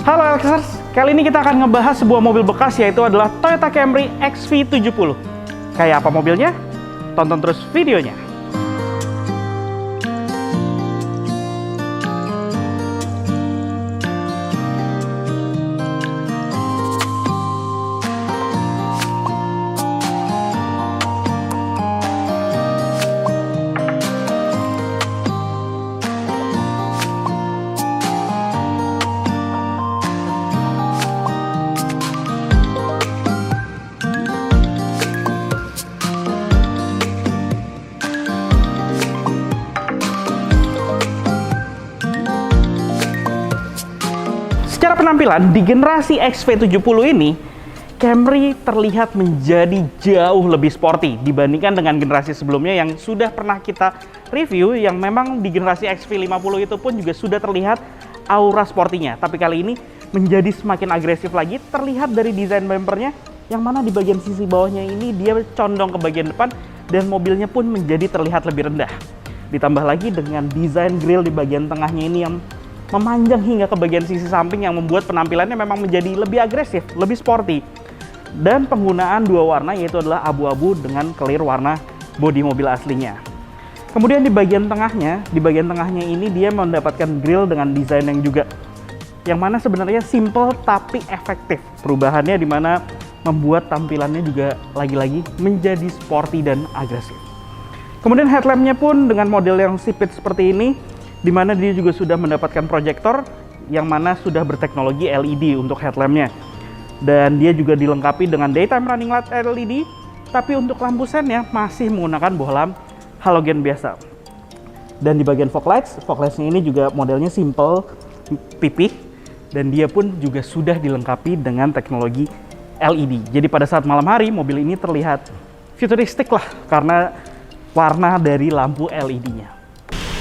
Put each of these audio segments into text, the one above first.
Halo Alexers, kali ini kita akan ngebahas sebuah mobil bekas, yaitu adalah Toyota Camry XV70. Kayak apa mobilnya? Tonton terus videonya. Secara penampilan, di generasi XV70 ini, Camry terlihat menjadi jauh lebih sporty dibandingkan dengan generasi sebelumnya yang sudah pernah kita review, yang memang di generasi XV50 itu pun juga sudah terlihat aura sportinya. Tapi kali ini menjadi semakin agresif lagi, terlihat dari desain bumpernya, yang mana di bagian sisi bawahnya ini dia condong ke bagian depan dan mobilnya pun menjadi terlihat lebih rendah. Ditambah lagi dengan desain grill di bagian tengahnya ini yang memanjang hingga ke bagian sisi samping yang membuat penampilannya memang menjadi lebih agresif, lebih sporty. Dan penggunaan dua warna, yaitu adalah abu-abu dengan clear warna bodi mobil aslinya. Kemudian di bagian tengahnya ini dia mendapatkan grill dengan desain yang mana sebenarnya simple tapi efektif. Perubahannya di mana membuat tampilannya juga lagi-lagi menjadi sporty dan agresif. Kemudian headlampnya pun dengan model yang sipit seperti ini, di mana dia juga sudah mendapatkan proyektor yang mana sudah berteknologi LED untuk headlampnya. Dan dia juga dilengkapi dengan daytime running light LED, tapi untuk lampu sennya masih menggunakan bohlam halogen biasa. Dan di bagian fog lights-nya ini juga modelnya simple, pipih, dan dia pun juga sudah dilengkapi dengan teknologi LED. Jadi pada saat malam hari, mobil ini terlihat futuristik lah, karena warna dari lampu LED-nya.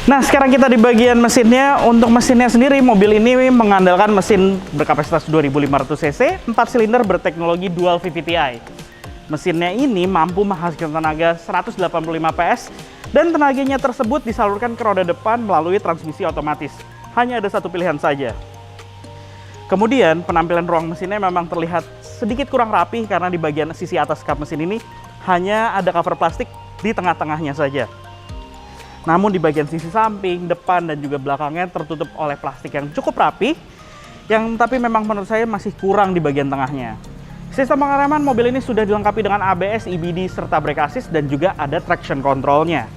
Nah, sekarang kita di bagian mesinnya. Untuk mesinnya sendiri, mobil ini mengandalkan mesin berkapasitas 2500 cc, 4 silinder berteknologi dual VVT-i. Mesinnya ini mampu menghasilkan tenaga 185 PS, dan tenaganya tersebut disalurkan ke roda depan melalui transmisi otomatis. Hanya ada satu pilihan saja. Kemudian, penampilan ruang mesinnya memang terlihat sedikit kurang rapi, karena di bagian sisi atas kap mesin ini hanya ada cover plastik di tengah-tengahnya saja. Namun di bagian sisi samping, depan, dan juga belakangnya tertutup oleh plastik yang cukup rapi, tapi memang menurut saya masih kurang di bagian tengahnya. Sistem pengereman mobil ini sudah dilengkapi dengan ABS, EBD, serta brake assist, dan juga ada traction control-nya.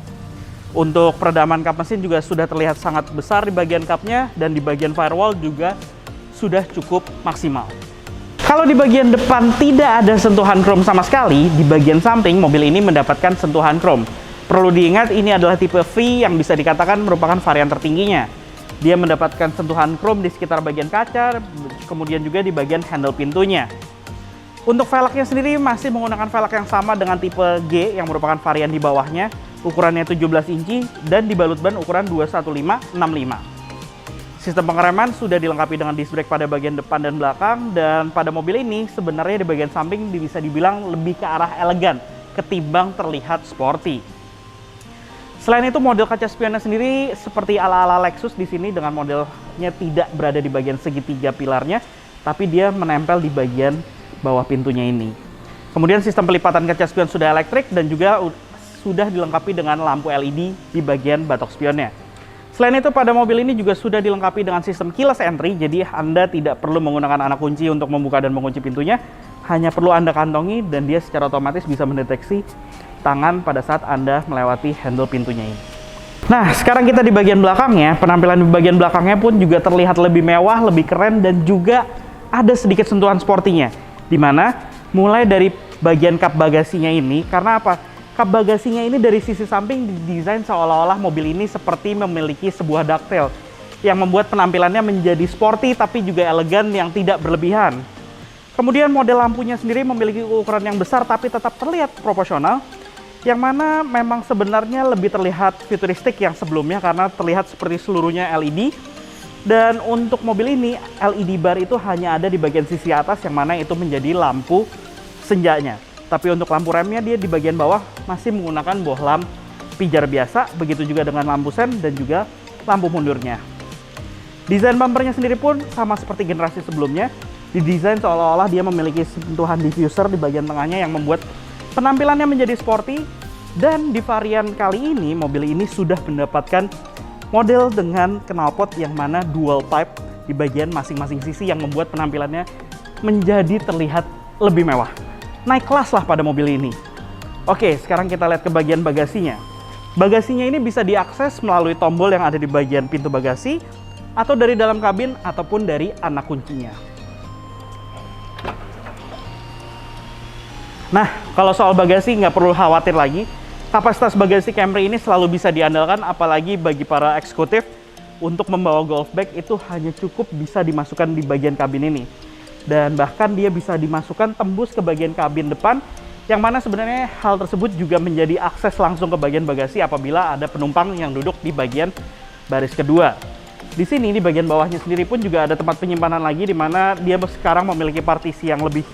Untuk peredaman kap mesin juga sudah terlihat sangat besar di bagian kapnya, dan di bagian firewall juga sudah cukup maksimal. Kalau di bagian depan tidak ada sentuhan chrome sama sekali, di bagian samping mobil ini mendapatkan sentuhan chrome. Perlu diingat, ini adalah tipe V yang bisa dikatakan merupakan varian tertingginya. Dia mendapatkan sentuhan chrome di sekitar bagian kaca, kemudian juga di bagian handle pintunya. Untuk velgnya sendiri masih menggunakan velg yang sama dengan tipe G yang merupakan varian di bawahnya, ukurannya 17 inci dan dibalut ban ukuran 215/65. Sistem pengereman sudah dilengkapi dengan disc brake pada bagian depan dan belakang, dan pada mobil ini sebenarnya di bagian samping bisa dibilang lebih ke arah elegan ketimbang terlihat sporty. Selain itu, model kaca spionnya sendiri seperti ala-ala Lexus di sini, dengan modelnya tidak berada di bagian segitiga pilarnya, tapi dia menempel di bagian bawah pintunya ini. Kemudian sistem pelipatan kaca spion sudah elektrik dan juga sudah dilengkapi dengan lampu LED di bagian batok spionnya. Selain itu, pada mobil ini juga sudah dilengkapi dengan sistem keyless entry, jadi Anda tidak perlu menggunakan anak kunci untuk membuka dan mengunci pintunya, hanya perlu Anda kantongi dan dia secara otomatis bisa mendeteksi tangan pada saat Anda melewati handle pintunya ini. Nah, sekarang kita di bagian belakangnya. Penampilan di bagian belakangnya pun juga terlihat lebih mewah, lebih keren, dan juga ada sedikit sentuhan sportinya. Dimana mulai dari bagian kap bagasinya ini, karena apa? Kap bagasinya ini dari sisi samping didesain seolah-olah mobil ini seperti memiliki sebuah ducktail, yang membuat penampilannya menjadi sporty tapi juga elegan yang tidak berlebihan. Kemudian model lampunya sendiri memiliki ukuran yang besar tapi tetap terlihat proporsional, yang mana memang sebenarnya lebih terlihat futuristik yang sebelumnya karena terlihat seperti seluruhnya LED. Dan untuk mobil ini, LED bar itu hanya ada di bagian sisi atas, yang mana itu menjadi lampu senjanya. Tapi untuk lampu remnya dia di bagian bawah masih menggunakan bohlam pijar biasa, begitu juga dengan lampu sen dan juga lampu mundurnya. Desain bumpernya sendiri pun sama seperti generasi sebelumnya, didesain seolah-olah dia memiliki sentuhan diffuser di bagian tengahnya yang membuat penampilannya menjadi sporty. Dan di varian kali ini, mobil ini sudah mendapatkan model dengan knalpot yang mana dual type di bagian masing-masing sisi yang membuat penampilannya menjadi terlihat lebih mewah. Naik kelas lah pada mobil ini. Oke, sekarang kita lihat ke bagian bagasinya. Bagasinya ini bisa diakses melalui tombol yang ada di bagian pintu bagasi, atau dari dalam kabin, ataupun dari anak kuncinya. Nah, kalau soal bagasi nggak perlu khawatir lagi. Kapasitas bagasi Camry ini selalu bisa diandalkan, apalagi bagi para eksekutif untuk membawa golf bag itu hanya cukup bisa dimasukkan di bagian kabin ini. Dan bahkan dia bisa dimasukkan tembus ke bagian kabin depan, yang mana sebenarnya hal tersebut juga menjadi akses langsung ke bagian bagasi apabila ada penumpang yang duduk di bagian baris kedua. Di sini, di bagian bawahnya sendiri pun juga ada tempat penyimpanan lagi, di mana dia sekarang memiliki partisi yang lebih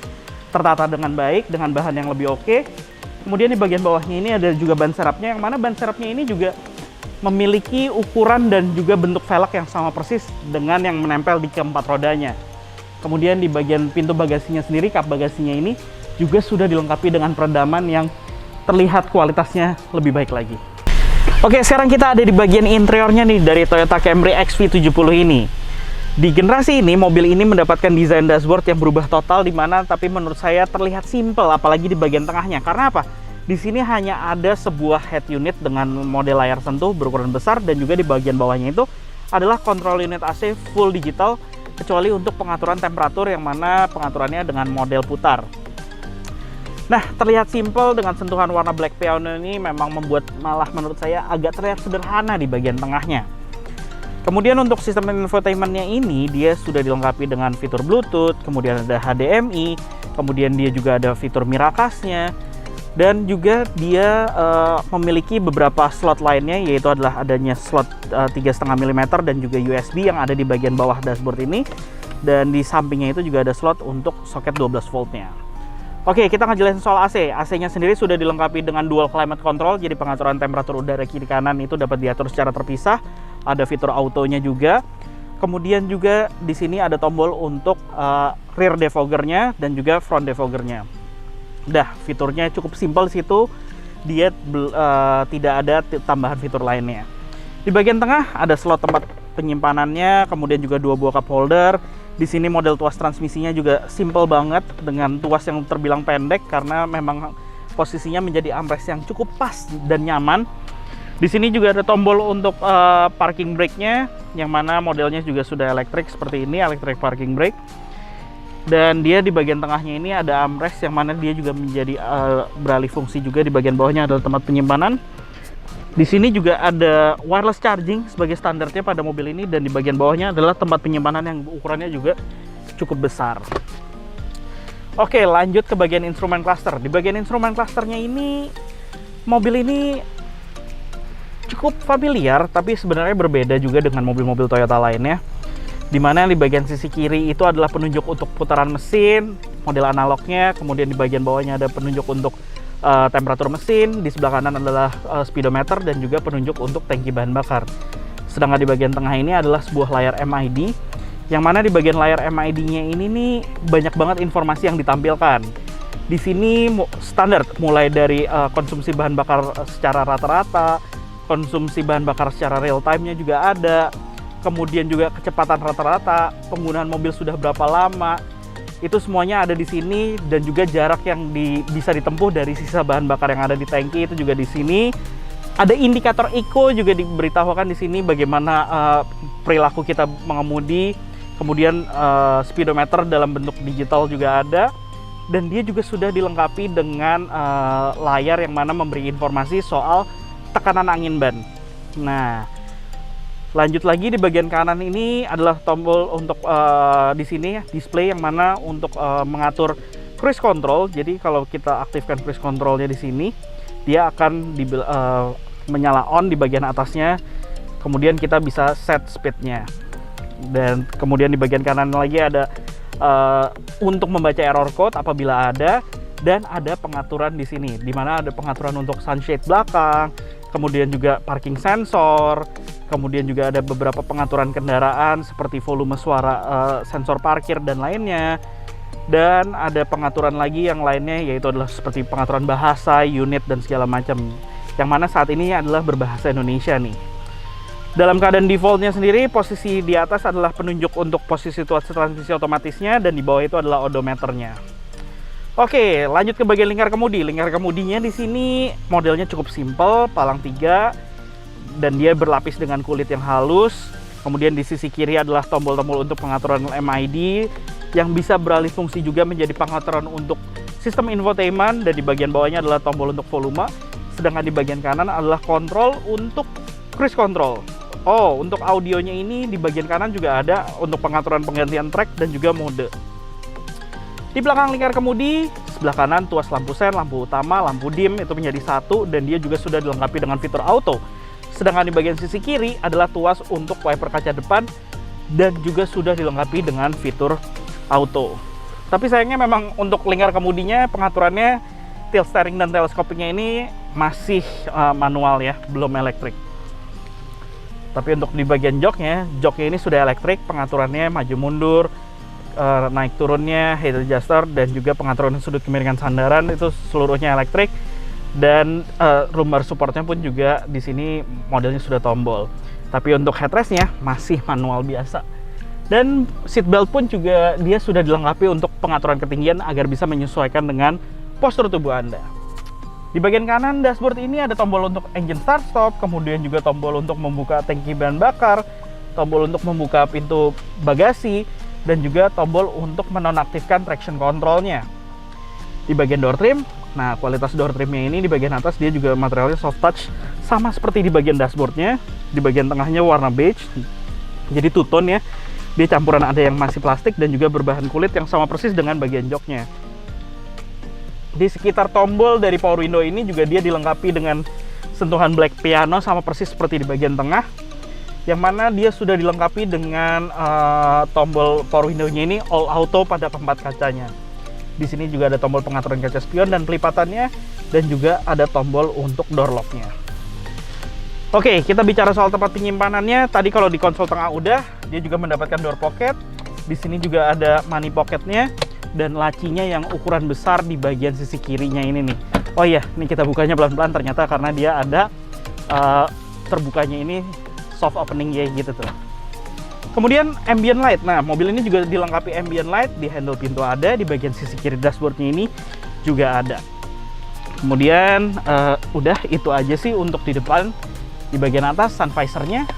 tertata dengan baik, dengan bahan yang lebih oke. Kemudian di bagian bawahnya ini ada juga ban serapnya, yang mana ban serapnya ini juga memiliki ukuran dan juga bentuk velg yang sama persis dengan yang menempel di keempat rodanya. Kemudian di bagian pintu bagasinya sendiri, kap bagasinya ini juga sudah dilengkapi dengan peredaman yang terlihat kualitasnya lebih baik lagi. Oke, sekarang kita ada di bagian interiornya nih dari Toyota Camry XV70 ini. Di generasi ini, mobil ini mendapatkan desain dashboard yang berubah total, tapi menurut saya terlihat simple, apalagi di bagian tengahnya. Karena apa? Di sini hanya ada sebuah head unit dengan model layar sentuh berukuran besar, dan juga di bagian bawahnya itu adalah kontrol unit AC full digital, kecuali untuk pengaturan temperatur yang mana pengaturannya dengan model putar. Nah, terlihat simple dengan sentuhan warna black piano ini memang membuat malah menurut saya agak terlihat sederhana di bagian tengahnya. Kemudian untuk sistem infotainmentnya ini, dia sudah dilengkapi dengan fitur Bluetooth, kemudian ada HDMI, kemudian dia juga ada fitur Miracast-nya, dan juga dia memiliki beberapa slot lainnya, yaitu adalah adanya slot 3,5 mm dan juga USB yang ada di bagian bawah dashboard ini, dan di sampingnya itu juga ada slot untuk soket 12 voltnya. Oke, kita ngejelasin soal AC. AC-nya sendiri sudah dilengkapi dengan dual climate control, jadi pengaturan temperatur udara kiri kanan itu dapat diatur secara terpisah. Ada fitur autonya juga. Kemudian juga di sini ada tombol untuk rear defoggernya dan juga front defoggernya. Dah, fiturnya cukup simpel di situ. Dia tidak ada tambahan fitur lainnya. Di bagian tengah ada slot tempat penyimpanannya, kemudian juga 2 buah cup holder. Di sini model tuas transmisinya juga simple banget dengan tuas yang terbilang pendek karena memang posisinya menjadi armrest yang cukup pas dan nyaman. Di sini juga ada tombol untuk parking brake-nya, yang mana modelnya juga sudah elektrik seperti ini, electric parking brake. Dan dia di bagian tengahnya ini ada armrest yang mana dia juga menjadi beralih fungsi juga. Di bagian bawahnya adalah tempat penyimpanan. Di sini juga ada wireless charging sebagai standarnya pada mobil ini, dan di bagian bawahnya adalah tempat penyimpanan yang ukurannya juga cukup besar. Oke, lanjut ke bagian instrumen cluster. Di bagian instrumen clusternya ini, mobil ini cukup familiar, tapi sebenarnya berbeda juga dengan mobil-mobil Toyota lainnya. Dimana di bagian sisi kiri itu adalah penunjuk untuk putaran mesin, model analognya. Kemudian di bagian bawahnya ada penunjuk untuk temperatur mesin. Di sebelah kanan adalah speedometer dan juga penunjuk untuk tangki bahan bakar. Sedangkan di bagian tengah ini adalah sebuah layar MID, yang mana di bagian layar MID-nya ini nih banyak banget informasi yang ditampilkan. Di sini standar mulai dari konsumsi bahan bakar secara rata-rata, konsumsi bahan bakar secara real time-nya juga ada, kemudian juga kecepatan rata-rata, penggunaan mobil sudah berapa lama, itu semuanya ada di sini, dan juga jarak yang bisa ditempuh dari sisa bahan bakar yang ada di tangki itu juga di sini. Ada indikator eco juga diberitahukan di sini bagaimana perilaku kita mengemudi. Kemudian speedometer dalam bentuk digital juga ada, dan dia juga sudah dilengkapi dengan layar yang mana memberi informasi soal tekanan angin ban. Nah, lanjut lagi di bagian kanan ini adalah tombol untuk di sini display yang mana untuk mengatur cruise control. Jadi kalau kita aktifkan cruise controlnya di sini, dia akan menyala on di bagian atasnya. Kemudian kita bisa set speednya. Dan kemudian di bagian kanan lagi ada untuk membaca error code apabila ada, dan ada pengaturan di sini, di mana ada pengaturan untuk sunshade belakang, kemudian juga parking sensor, Kemudian juga ada beberapa pengaturan kendaraan seperti volume suara, sensor parkir dan lainnya. Dan ada pengaturan lagi yang lainnya, yaitu adalah seperti pengaturan bahasa, unit dan segala macam. Yang mana saat ini adalah berbahasa Indonesia nih. Dalam keadaan defaultnya sendiri, posisi di atas adalah penunjuk untuk posisi transmisi otomatisnya, dan di bawah itu adalah odometernya. Oke, lanjut ke bagian lingkar kemudi. Lingkar kemudinya di sini modelnya cukup simpel, palang 3. Dan dia berlapis dengan kulit yang halus. Kemudian di sisi kiri adalah tombol-tombol untuk pengaturan MID yang bisa beralih fungsi juga menjadi pengaturan untuk sistem infotainment, dan di bagian bawahnya adalah tombol untuk volume. Sedangkan di bagian kanan adalah kontrol untuk cruise control. Oh, untuk audionya ini di bagian kanan juga ada untuk pengaturan penggantian track dan juga mode. Di belakang lingkar kemudi, sebelah kanan tuas lampu sen, lampu utama, lampu dim itu menjadi satu, dan dia juga sudah dilengkapi dengan fitur auto. Sedangkan di bagian sisi kiri adalah tuas untuk wiper kaca depan dan juga sudah dilengkapi dengan fitur auto. Tapi sayangnya memang untuk lingkar kemudinya pengaturannya tilt steering dan teleskopiknya ini masih manual ya, belum elektrik. Tapi untuk di bagian joknya ini sudah elektrik, pengaturannya maju mundur, naik turunnya, head adjuster, dan juga pengaturan sudut kemiringan sandaran itu seluruhnya elektrik. Dan lumbar supportnya pun juga di sini modelnya sudah tombol. Tapi untuk headrestnya masih manual biasa. Dan seatbelt pun juga dia sudah dilengkapi untuk pengaturan ketinggian agar bisa menyesuaikan dengan postur tubuh Anda. Di bagian kanan dashboard ini ada tombol untuk engine start stop, kemudian juga tombol untuk membuka tangki bahan bakar, tombol untuk membuka pintu bagasi, dan juga tombol untuk menonaktifkan traction controlnya. Di bagian door trim, nah kualitas door trimnya ini di bagian atas dia juga materialnya soft touch, sama seperti di bagian dashboardnya. Di bagian tengahnya warna beige, jadi two tone ya. Dia campuran ada yang masih plastik dan juga berbahan kulit yang sama persis dengan bagian joknya. Di sekitar tombol dari power window ini juga dia dilengkapi dengan sentuhan black piano sama persis seperti di bagian tengah, yang mana dia sudah dilengkapi dengan tombol power window-nya ini all auto pada keempat kacanya. Di sini juga ada tombol pengaturan kaca spion dan pelipatannya, dan juga ada tombol untuk door lock-nya. Oke, kita bicara soal tempat penyimpanannya. Tadi kalau di konsol tengah udah, dia juga mendapatkan door pocket. Di sini juga ada money pocket-nya dan lacinya yang ukuran besar di bagian sisi kirinya ini nih. Oh iya, ini kita bukanya pelan-pelan ternyata karena dia ada terbukanya ini soft opening ya gitu tuh. Kemudian ambient light. Nah, mobil ini juga dilengkapi ambient light, di handle pintu ada, di bagian sisi kiri dashboardnya ini juga ada. Kemudian udah itu aja sih untuk di depan. Di bagian atas sun visor-nya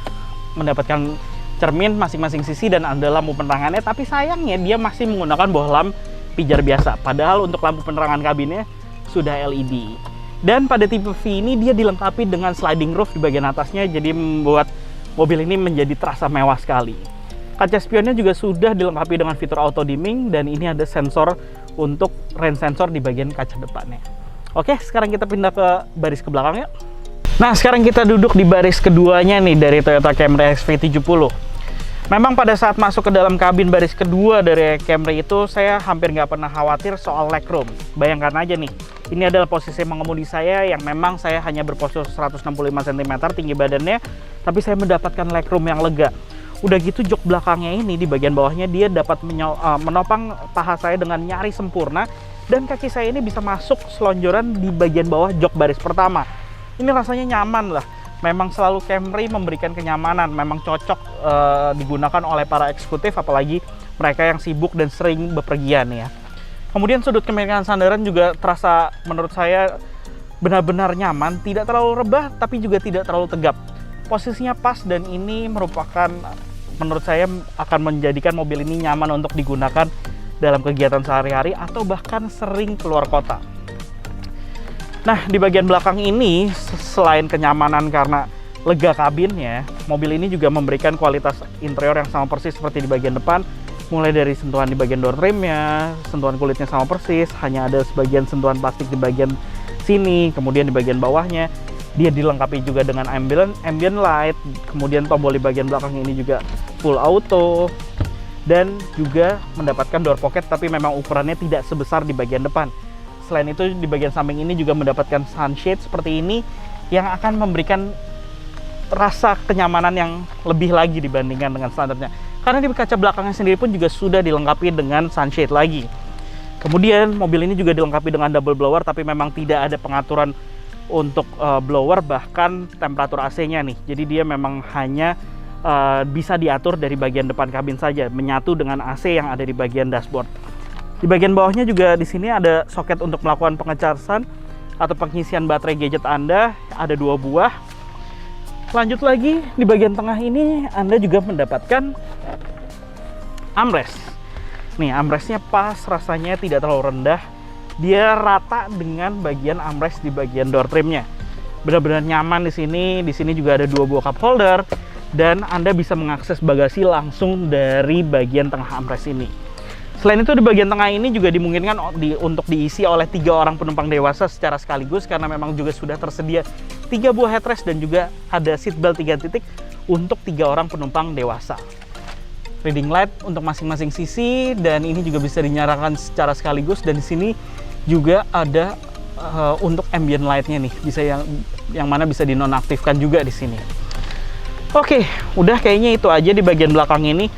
mendapatkan cermin masing-masing sisi dan ada lampu penerangannya, tapi sayangnya dia masih menggunakan bohlam pijar biasa. Padahal untuk lampu penerangan kabinnya sudah LED. Dan pada tipe V ini dia dilengkapi dengan sliding roof di bagian atasnya, jadi membuat mobil ini menjadi terasa mewah sekali. Kaca spionnya juga sudah dilengkapi dengan fitur auto dimming, dan ini ada sensor untuk rain sensor di bagian kaca depannya. Oke, sekarang kita pindah ke baris ke belakang ya. Nah, sekarang kita duduk di baris keduanya nih dari Toyota Camry XV70. Memang pada saat masuk ke dalam kabin baris kedua dari Camry itu, saya hampir nggak pernah khawatir soal legroom. Bayangkan aja nih, ini adalah posisi mengemudi saya yang memang saya hanya berpostur 165 cm tinggi badannya, tapi saya mendapatkan legroom yang lega. Udah gitu jok belakangnya ini di bagian bawahnya dia dapat menopang paha saya dengan nyaris sempurna, dan kaki saya ini bisa masuk selonjoran di bagian bawah jok baris pertama. Ini rasanya nyaman lah. Memang selalu Camry memberikan kenyamanan, memang cocok digunakan oleh para eksekutif, apalagi mereka yang sibuk dan sering bepergian ya. Kemudian sudut kemiringan sandaran juga terasa menurut saya benar-benar nyaman, tidak terlalu rebah tapi juga tidak terlalu tegap. Posisinya pas, dan ini merupakan menurut saya akan menjadikan mobil ini nyaman untuk digunakan dalam kegiatan sehari-hari atau bahkan sering keluar kota. Nah, di bagian belakang ini selain kenyamanan karena lega kabinnya, mobil ini juga memberikan kualitas interior yang sama persis seperti di bagian depan. Mulai dari sentuhan di bagian door trimnya, sentuhan kulitnya sama persis, hanya ada sebagian sentuhan plastik di bagian sini. Kemudian di bagian bawahnya dia dilengkapi juga dengan ambient light. Kemudian tombol di bagian belakang ini juga full auto, dan juga mendapatkan door pocket, tapi memang ukurannya tidak sebesar di bagian depan. Selain itu di bagian samping ini juga mendapatkan sunshade seperti ini yang akan memberikan rasa kenyamanan yang lebih lagi dibandingkan dengan standarnya. Karena di kaca belakangnya sendiri pun juga sudah dilengkapi dengan sunshade lagi. Kemudian mobil ini juga dilengkapi dengan double blower, tapi memang tidak ada pengaturan untuk blower, bahkan temperatur AC-nya nih. Jadi dia memang hanya bisa diatur dari bagian depan kabin saja, menyatu dengan AC yang ada di bagian dashboard. Di bagian bawahnya juga di sini ada soket untuk melakukan pengecasan atau pengisian baterai gadget Anda, ada 2 buah. Lanjut lagi, di bagian tengah ini Anda juga mendapatkan armrest. Nih, armrestnya pas, rasanya tidak terlalu rendah. Dia rata dengan bagian armrest di bagian door trimnya. Benar-benar nyaman di sini. Di sini juga ada 2 buah cup holder dan Anda bisa mengakses bagasi langsung dari bagian tengah armrest ini. Selain itu, di bagian tengah ini juga dimungkinkan untuk diisi oleh 3 orang penumpang dewasa secara sekaligus, karena memang juga sudah tersedia 3 buah headrest dan juga ada seat belt 3 titik untuk 3 orang penumpang dewasa. Reading light untuk masing-masing sisi, dan ini juga bisa dinyalakan secara sekaligus. Dan di sini juga ada untuk ambient light-nya nih, bisa yang mana bisa dinonaktifkan juga di sini. Oke, udah kayaknya itu aja di bagian belakang ini.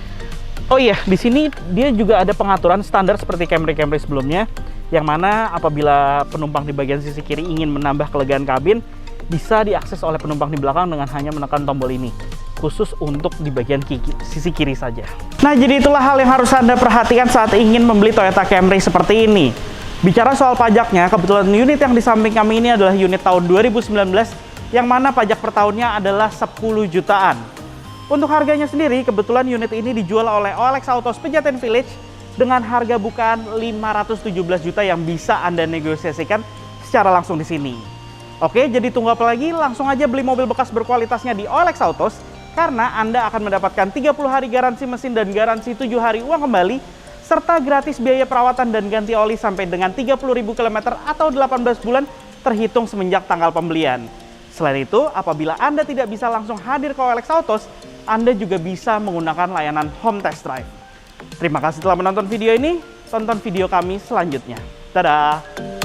Oh iya, di sini dia juga ada pengaturan standar seperti Camry-Camry sebelumnya, yang mana apabila penumpang di bagian sisi kiri ingin menambah kelegaan kabin, bisa diakses oleh penumpang di belakang dengan hanya menekan tombol ini, khusus untuk di bagian sisi kiri saja. Nah, jadi itulah hal yang harus Anda perhatikan saat ingin membeli Toyota Camry seperti ini. Bicara soal pajaknya, kebetulan unit yang di samping kami ini adalah unit tahun 2019, yang mana pajak per tahunnya adalah 10 jutaan. Untuk harganya sendiri, kebetulan unit ini dijual oleh OLX Autos Pejaten Village dengan harga bukaan 517 juta yang bisa Anda negosiasikan secara langsung di sini. Oke, jadi tunggu apa lagi? Langsung aja beli mobil bekas berkualitasnya di OLX Autos, karena Anda akan mendapatkan 30 hari garansi mesin dan garansi 7 hari uang kembali, serta gratis biaya perawatan dan ganti oli sampai dengan 30.000 km atau 18 bulan terhitung semenjak tanggal pembelian. Selain itu, apabila Anda tidak bisa langsung hadir ke OLX Autos, Anda juga bisa menggunakan layanan home test drive. Terima kasih telah menonton video ini. Tonton video kami selanjutnya. Dadah!